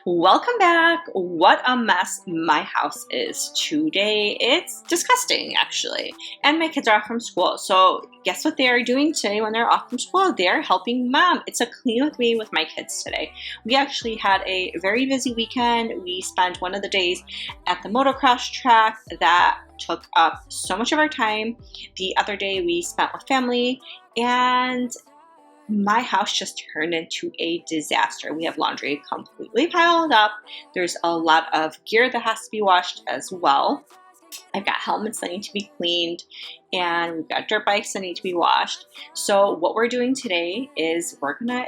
Welcome back. What a mess my house is today. It's disgusting, actually. And my kids are off from school. So guess what they are doing today when they're off from school? They're helping mom. It's a clean with me with my kids today. We actually had a very busy weekend. We spent one of the days at the motocross track that took up so much of our time. The other day we spent with family, and my house just turned into a disaster. We have laundry completely piled up. There's a lot of gear that has to be washed as well. I've got helmets that need to be cleaned, and we've got dirt bikes that need to be washed. So what we're doing today is we're gonna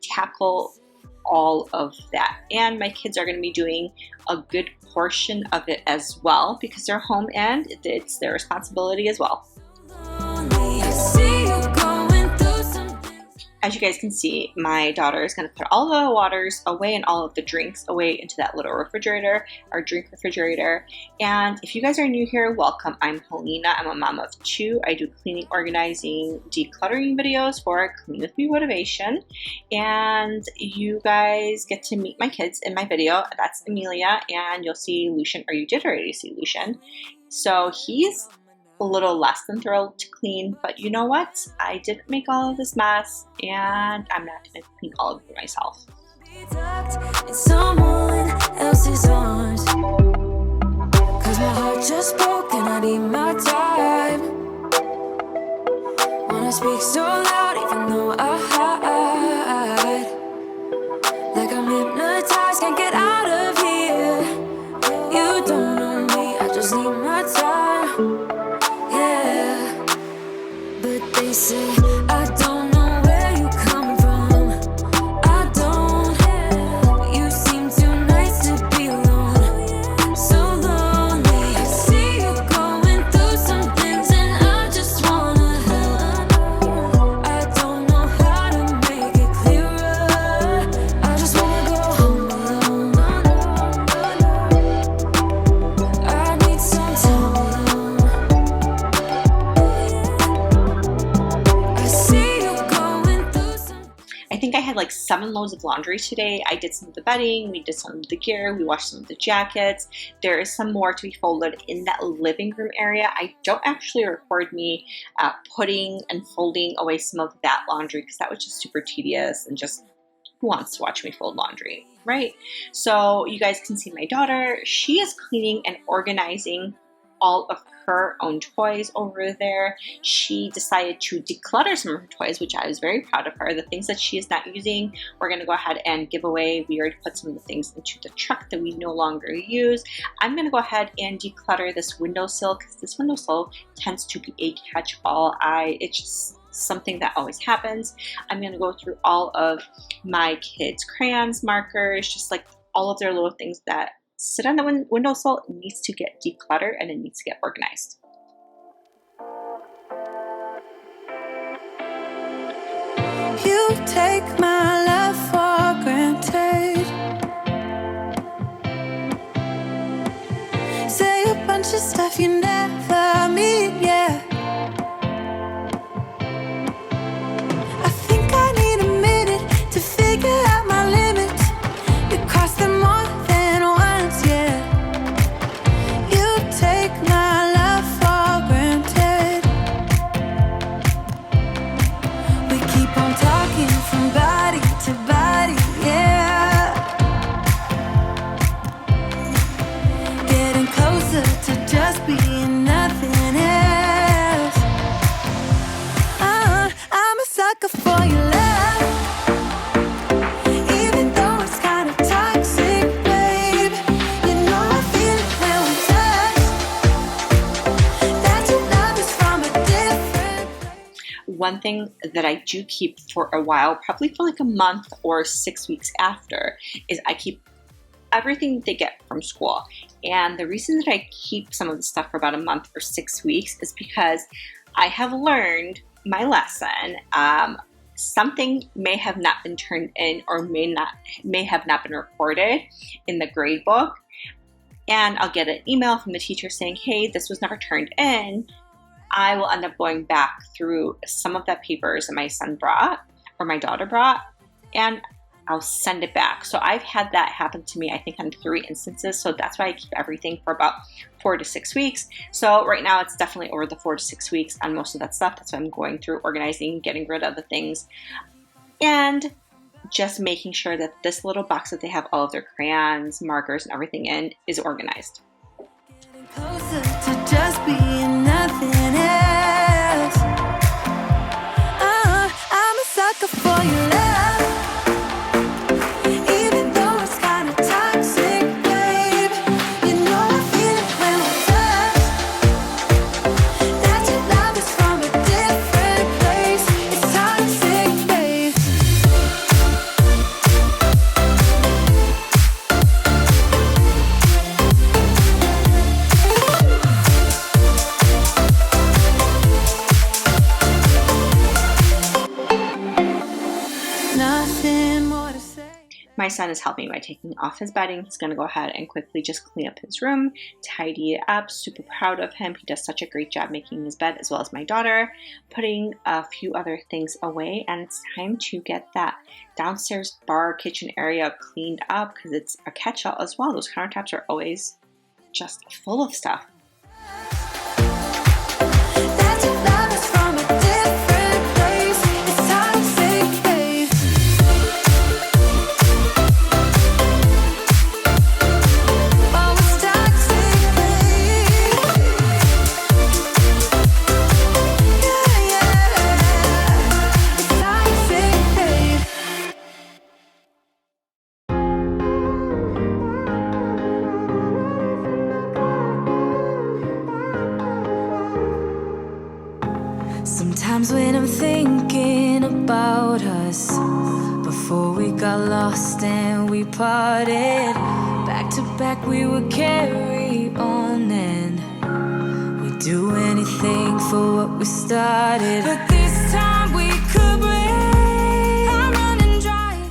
tackle all of that. And my kids are gonna be doing a good portion of it as well because they're home and it's their responsibility as well. As you guys can see, my daughter is going to put all the waters away and all of the drinks away into that little refrigerator, our drink refrigerator. And if you guys are new here, welcome. I'm Helena. I'm a mom of two. I do cleaning, organizing, decluttering videos for Clean With Me Motivation. And you guys get to meet my kids in my video. That's Amelia, and you'll see Lucian, or you did already see Lucian. So he's a little less than thrilled to clean, but you know what? I didn't make all of this mess, and I'm not going to clean all of it myself. In someone else's arms, 'cause my heart just broke and I need my time. Wanna speak so loud even though I hide, like I'm hypnotized, can't get out of here. You don't know me, I just need my time. They say, I don't know where you come from. I don't. You seem too nice to be alone. So lonely. I see you going through some things and I just wanna help. I don't know how to make it clearer. I just wanna go home alone. I need some time alone. I think I had like 7 loads of laundry today. I did some of the bedding, we did some of the gear, we washed some of the jackets. There is some more to be folded in that living room area. I don't actually record me putting and folding away some of that laundry because that was just super tedious, and just who wants to watch me fold laundry, right? So you guys can see my daughter. She is cleaning and organizing all of her own toys over there. She decided to declutter some of her toys, which I was very proud of her. The things that she is not using, we're gonna go ahead and give away. We already put some of the things into the truck that we no longer use. I'm gonna go ahead and declutter this windowsill because this windowsill tends to be a catch-all. It's just something that always happens. I'm gonna go through all of my kids' crayons, markers, just like all of their little things that sit on the windowsill. It needs to get decluttered and it needs to get organized. You take my love for granted. Say a bunch of stuff you never mean, yeah. I think I need a minute to figure out my limits. You cross them more than once, yeah. You take my love for granted. We keep on talking from body to body, yeah. Getting closer to just being nothing else. I'm a sucker for your love. One thing that I do keep for a while, probably for like a month or 6 weeks after, is I keep everything they get from school. And the reason that I keep some of the stuff for about a month or 6 weeks is because I have learned my lesson. Something may have not been turned in or may have not been recorded in the grade book. And I'll get an email from the teacher saying, hey, this was never turned in. I will end up going back through some of that papers that my son brought or my daughter brought, and I'll send it back. So I've had that happen to me, I think, on 3 instances. So that's why I keep everything for about 4 to 6 weeks. So right now it's definitely over the 4 to 6 weeks on most of that stuff. That's why I'm going through organizing, getting rid of the things, and just making sure that this little box that they have all of their crayons, markers, and everything in is organized. Getting closer to just being nothing else. I'm a sucker for your love. My son is helping by taking off his bedding. He's going to go ahead and quickly just clean up his room, tidy it up. Super proud of him. He does such a great job making his bed, as well as my daughter, putting a few other things away. And it's time to get that downstairs bar kitchen area cleaned up because it's a catch-all as well. Those countertops are always just full of stuff. Sometimes when I'm thinking about us, before we got lost and we parted, back to back we would carry on and we'd do anything for what we started. But this time we could break. I'm running dry.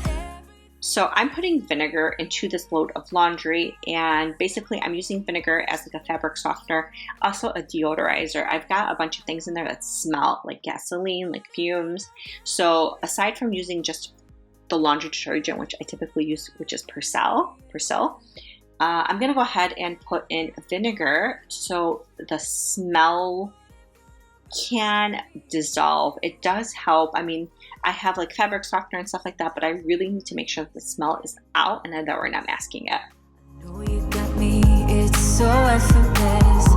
So I'm putting vinegar into this load of laundry, and basically I'm using vinegar as like a fabric softener, also a deodorizer. I've got a bunch of things in there that smell like gasoline, like fumes. So aside from using just the laundry detergent, which I typically use, which is Persil, I'm gonna go ahead and put in vinegar so the smell can dissolve. It does help. I mean, I have like fabric softener and stuff like that, but I really need to make sure that the smell is out and that we're not masking it. I know you got me, it's so effortless.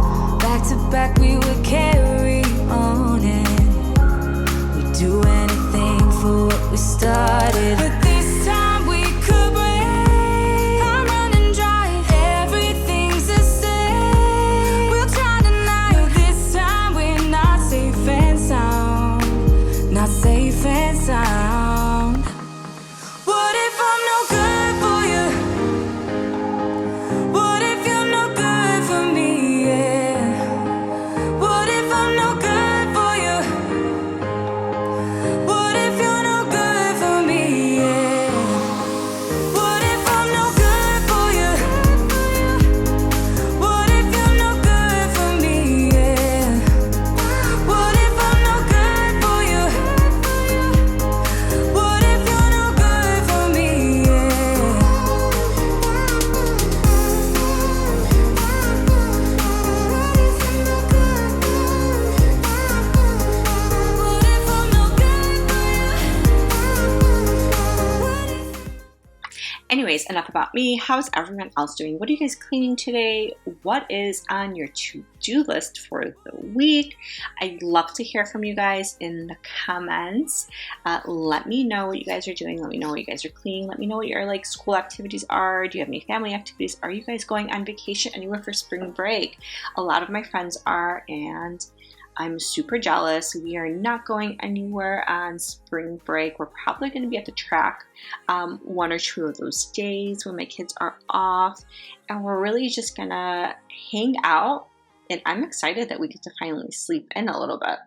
Back to back we would carry on and we'd do anything for what we started. But this time we could break. I'm running dry, everything's the same. We'll try tonight, this time we're not safe and sound. Not safe and sound. What if I'm no good for you? What if you're no good for me? Yeah. What if I'm no good for you? What if you're no good for me? Yeah. What if I'm no good for you? What if you're no good for me? Yeah. What if I'm no good for you? What if you're no good for me? Yeah. What if I'm no good for you? Anyways, enough about me. How's everyone else doing? What are you guys cleaning today? What is on your to-do list for the week? I'd love to hear from you guys in the comments. Let me know what you guys are doing. Let me know what you guys are cleaning. Let me know what your like school activities are. Do you have any family activities? Are you guys going on vacation anywhere for spring break? A lot of my friends are, and I'm super jealous. We are not going anywhere on spring break. We're probably going to be at the track 1 or 2 of those days when my kids are off, and we're really just gonna hang out, and I'm excited that we get to finally sleep in a little bit.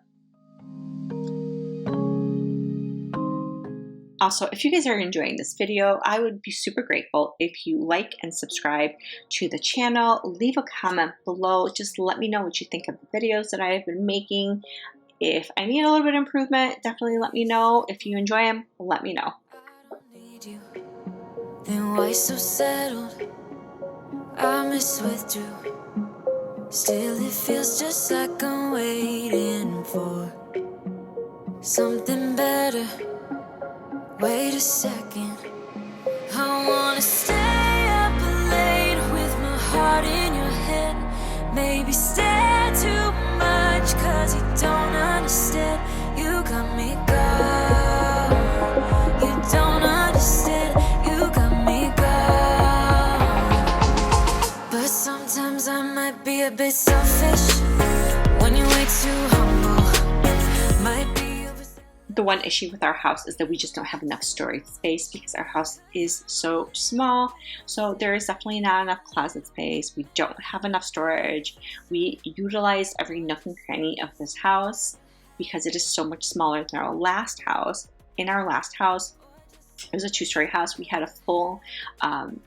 Also, if you guys are enjoying this video, I would be super grateful if you like and subscribe to the channel. Leave a comment below. Just let me know what you think of the videos that I've been making. If I need a little bit of improvement, definitely let me know. If you enjoy them, let me know. Need you. then why so settled? I withdrew. Still it feels just like I'm waiting for something better. Wait a second, I wanna stay up late with my heart in your head. Maybe stare too much cause you don't understand. You got me gone. You don't understand. You got me gone. But sometimes I might be a bit selfish when you way too humble. Might be the one issue with our house is that we just don't have enough storage space because our house is so small. So there is definitely not enough closet space. We don't have enough storage. We utilize every nook and cranny of this house because it is so much smaller than our last house. In our last house, it was a 2-story house. We had a full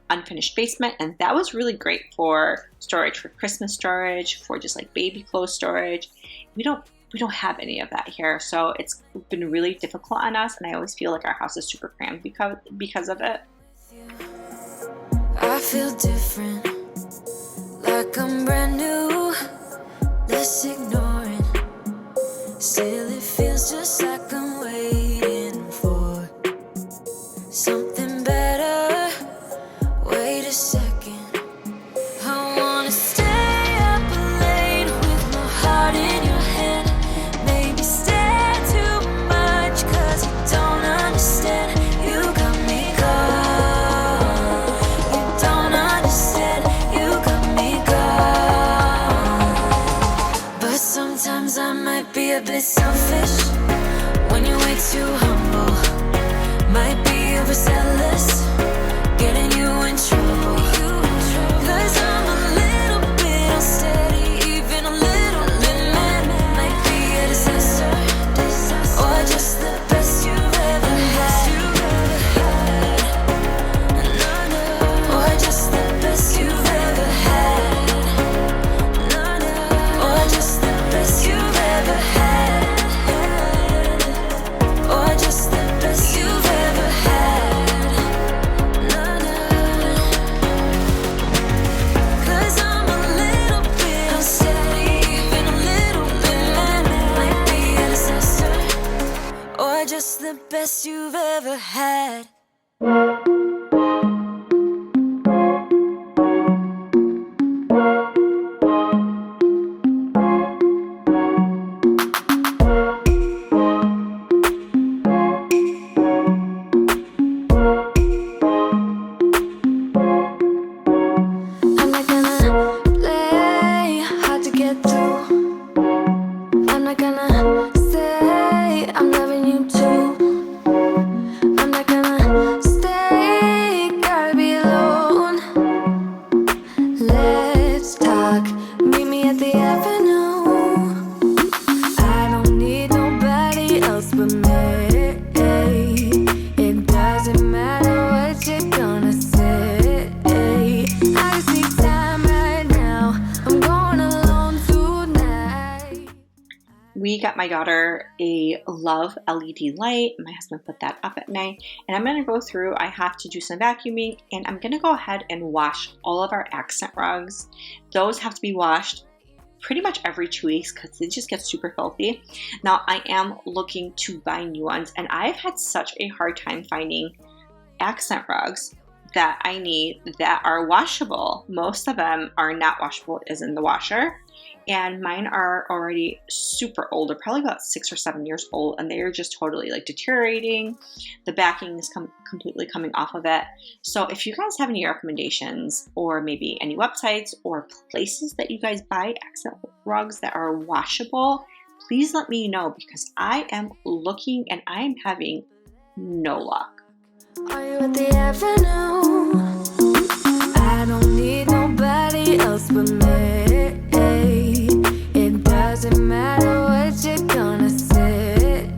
unfinished basement, and that was really great for storage, for Christmas storage, for just like baby clothes storage. We don't have any of that here, so it's been really difficult on us, and I always feel like our house is super cramped because of it. I feel different, like I'm brand new, less ignoring. Still it feels just like I'm waiting for something better. Wait a second, I wanna stay up late with my heart in your head. Maybe stare too much cause you don't understand. You got me gone. You don't understand. You got me gone. But sometimes I might be a bit selfish when you're way too humble. Might be overzealous, getting you in trouble. Cause I'm a little bit unsteady, even a little bit mad. Might be a disaster, or just the best you've ever had. Or just the best you've ever had. Or just the best you've ever had. Or just the best you've ever had. Cause I'm a little bit unsteady, even a little bit mad. Might be a disaster, or just the best you've ever had. I'm not gonna play hard to get through. I'm not gonna say I'm loving you too. I'm not gonna stay, gotta be alone. Let's talk, meet me at the avenue. I don't need nobody else but me. It doesn't matter what you're gonna say. I just need time right now. I'm going alone tonight. We got my daughter a Love LED light. My husband put that up at night, and I'm gonna go through. I have to do some vacuuming, and I'm gonna go ahead and wash all of our accent rugs. Those have to be washed pretty much every 2 weeks because they just get super filthy. Now I am looking to buy new ones, and I've had such a hard time finding accent rugs that I need that are washable. Most of them are not washable as in the washer, and mine are already super old. They're probably about 6 or 7 years old, and they are just totally like deteriorating. The backing is completely coming off of it. So if you guys have any recommendations, or maybe any websites or places that you guys buy accent rugs that are washable, please let me know, because I am looking and I am having no luck. Are you at the avenue? I don't need nobody else but me. It doesn't matter what you're gonna say.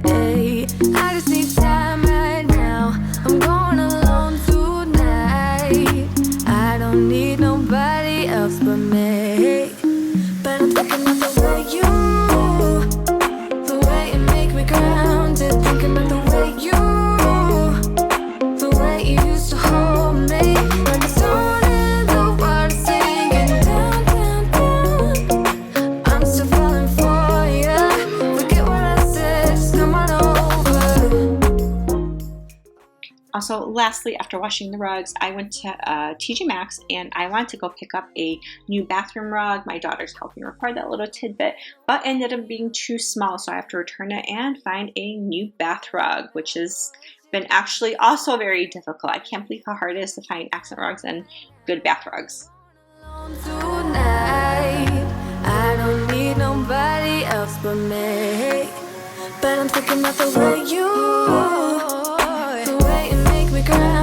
I just need time right now. I'm going alone tonight. I don't need nobody else but me. But I'm thinking about the way the way you make me grounded. Thinking about the way you used to hold me. Also, lastly, after washing the rugs, I went to TJ Maxx and I wanted to go pick up a new bathroom rug. My daughter's helping record that little tidbit, but ended up being too small, so I have to return it and find a new bath rug, which has been actually also very difficult. I can't believe how hard it is to find accent rugs and good bath rugs. Tonight, I don't need nobody else but me. But I'm thinking about the way you make me cry.